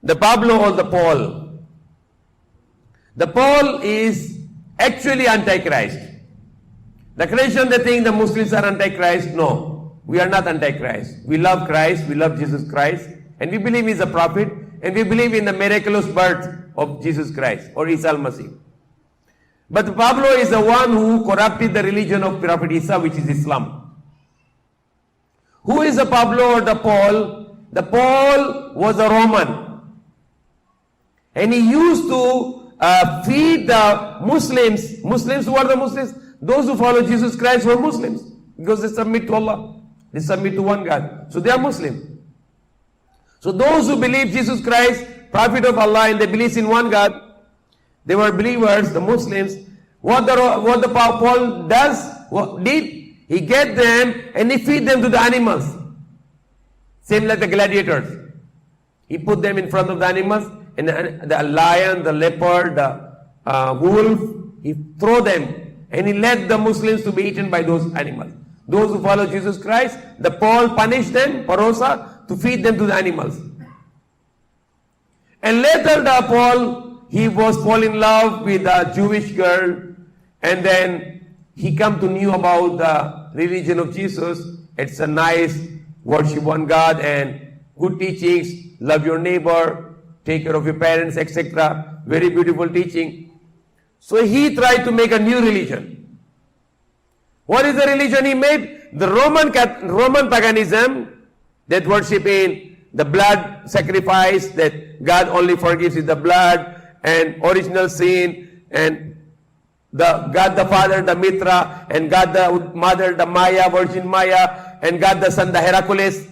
the Pablo or the Paul. The Paul is actually Antichrist. The Christian, they think the Muslims are Antichrist. No, we are not Antichrist. We love Christ, we love Jesus Christ, and we believe He is a prophet, and we believe in the miraculous birth of Jesus Christ or Isa al-Masih. But Pablo is the one who corrupted the religion of Prophet Isa, which is Islam. Who is the Pablo or the Paul? The Paul was a Roman, and he used to feed the Muslims. Muslims, who are the Muslims? Those who follow Jesus Christ were Muslims, because they submit to Allah. They submit to one God. So they are Muslim. So those who believe Jesus Christ, prophet of Allah, and they believe in one God, they were believers, the Muslims. What the Paul did, he get them and he feed them to the animals. Same like the gladiators. He put them in front of the animals, and the lion, the leopard, the wolf, he throw them, and he let the Muslims to be eaten by those animals. Those who follow Jesus Christ, the Paul punished them, parosa, to feed them to the animals. And later the Paul, he was fall in love with a Jewish girl, and then he come to know about the religion of Jesus. It's a nice worship one God and good teachings, love your neighbor, take care of your parents, etc. Very beautiful teaching. So he tried to make a new religion. What is the religion he made? The Roman paganism, that worship in the blood sacrifice, that God only forgives with the blood, and original sin, and God the Father, the Mitra, and God the Mother, the Maya, Virgin Maya, and God the Son, the Hercules.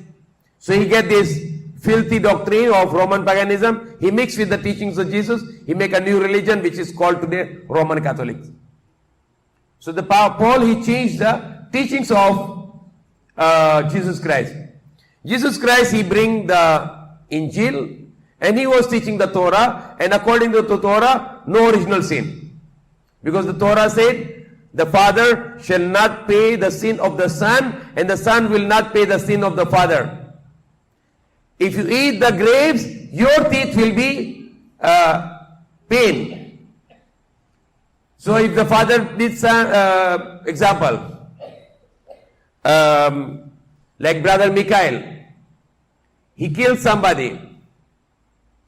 So he get this filthy doctrine of Roman paganism. He mixed with the teachings of Jesus. He make a new religion, which is called today Roman Catholics. So the Paul, he changed the teachings of Jesus Christ. Jesus Christ, he bring the Injil, and he was teaching the Torah, and according to the Torah, no original sin. Because the Torah said, the father shall not pay the sin of the son, and the son will not pay the sin of the father. If you eat the grapes, your teeth will be pain. So if the father did some, example, like brother Mikhail, he killed somebody,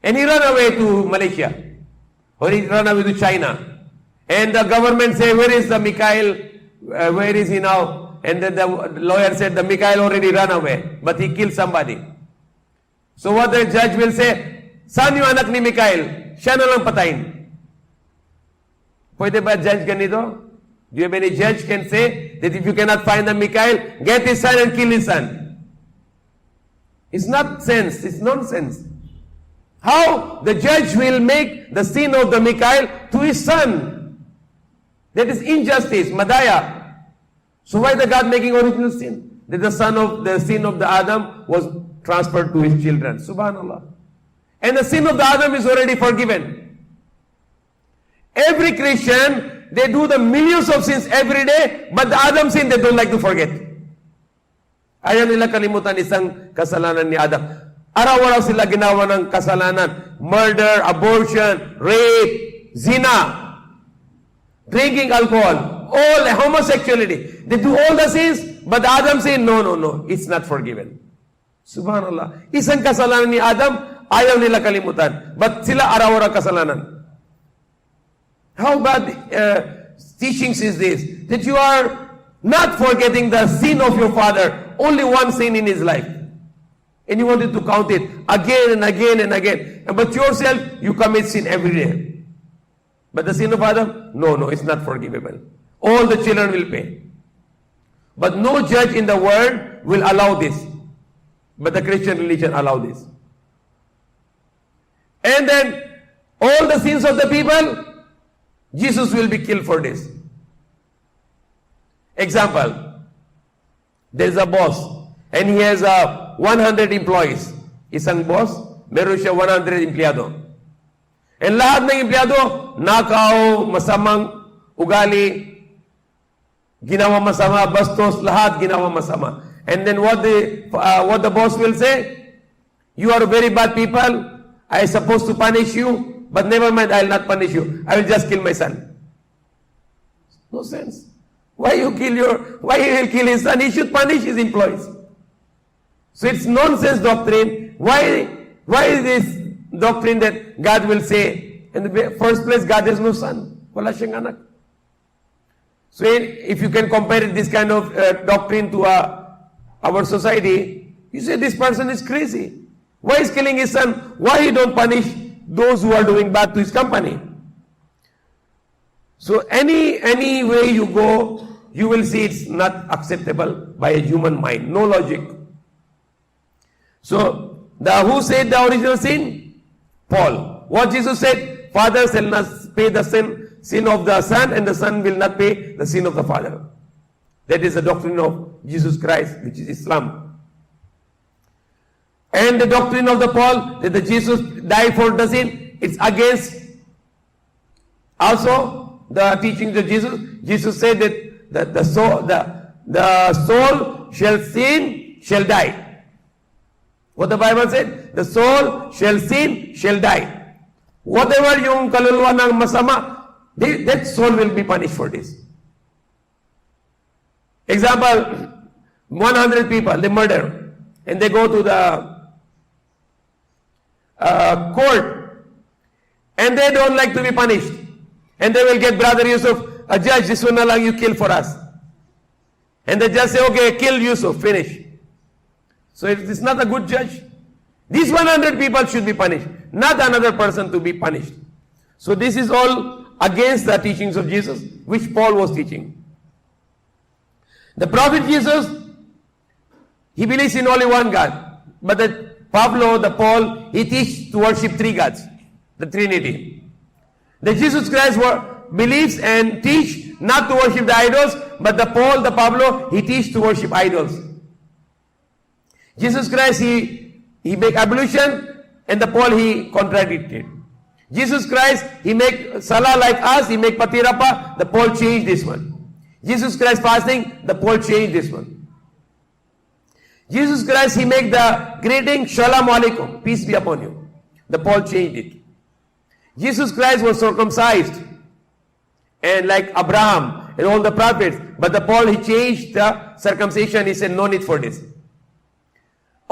and he ran away to Malaysia, or he ran away to China. And the government say, where is the Mikhail? Where is he now? And then the lawyer said, the Mikhail already ran away, but he killed somebody. So what the judge will say, saan yung anak ni Mikhail? Siya na lang patayin. Pwede ba judge ganito? Do you have any judge can say that if you cannot find the Mikhail, get his son and kill his son? It's not sense, it's nonsense. How the judge will make the sin of the Mikhail to his son? That is injustice, madaya. So why the God making original sin? That the sin of the Adam was transferred to his children. Subhanallah. And the sin of the Adam is already forgiven. Every Christian, they do the millions of sins every day, but the Adam sin they don't like to forget. Ayaw nila kalimutan isang kasalanan ni Adam. Araw-araw sila ginawa ng kasalanan. Murder, abortion, rape, zina, drinking alcohol, all homosexuality. They do all the sins, but Adam sin, no, it's not forgiven. Subhanallah. Isang kasalanan ni Adam, ayaw nila kalimutan. But sila araw-araw kasalanan. How bad teachings is this? That you are not forgetting the sin of your father. Only one sin in his life. And you wanted to count it again and again and again. But yourself, you commit sin every day. But the sin of Adam, no, it's not forgivable. All the children will pay. But no judge in the world will allow this. But the Christian religion allow this. And then, all the sins of the people, Jesus will be killed for this. Example, there is a boss, and he has 100 employees. Isang boss, meron siya 100 empleyado. And lahat ng empleyado, nakaw, masamang ugali, ginawa masama, bastos, lahat ginawa masama. And then what the boss will say, you are very bad people, I supposed to punish you, but never mind, I will not punish you. I will just kill my son. No sense. Why he will kill his son? He should punish his employees. So it's nonsense doctrine. Why is this doctrine that God will say, in the first place, God has no son. Wala siyang anak. So if you can compare this kind of doctrine to our society, you say this person is crazy. Why is killing his son? Why he don't punish those who are doing bad to his company? So any way you go, you will see it's not acceptable by a human mind. No logic. So who said the original sin? Paul. What Jesus said? Father shall not pay the sin of the son, and the son will not pay the sin of the father. That is the doctrine of Jesus Christ, which is Islam. And the doctrine of the Paul, that the Jesus died for the sin, it's against also the teachings of Jesus. Jesus said that the soul shall sin, shall die. What the Bible said? The soul shall sin, shall die. Whatever yung kaluluwa ng masama, that soul will be punished for this. Example, 100 people, they murder, and they go to the court, and they don't like to be punished, and they will get Brother Yusuf, a judge, this one along you kill for us, and the judge say, okay, kill Yusuf, finish. So it's not a good judge. These 100 people should be punished, not another person to be punished. So this is all against the teachings of Jesus, which Paul was teaching. The prophet Jesus, he believes in only one God, but Paul, he teaches to worship three gods, the Trinity. The Jesus Christ believes and teach not to worship the idols, but Pablo, he teaches to worship idols. Jesus Christ, he make ablution, and Paul, he contradicted. Jesus Christ, he make salah like us, he make patirapa, Paul changed this one. Jesus Christ fasting, Paul changed this one. Jesus Christ, he make the greeting, Shalom Alaikum, peace be upon you. Paul changed it. Jesus Christ was circumcised, and like Abraham and all the prophets, but Paul, he changed the circumcision, he said, no need for this.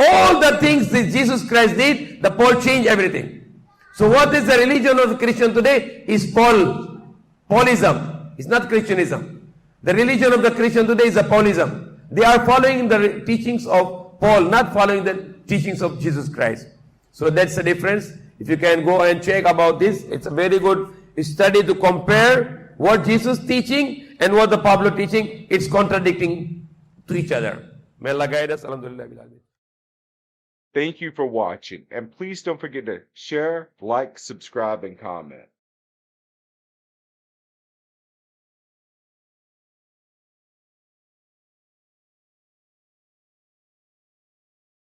All the things that Jesus Christ did, Paul changed everything. So what is the religion of the Christian today? Is Paulism. It's not Christianism. The religion of the Christian today is a Paulism. They are following the teachings of Paul, not following the teachings of Jesus Christ. So that's the difference. If you can go and check about this, it's a very good study to compare what Jesus teaching and what the Pablo teaching. It's contradicting to each other. May Allah guide us. Alhamdulillah. Thank you for watching, and please don't forget to share, like, subscribe, and comment.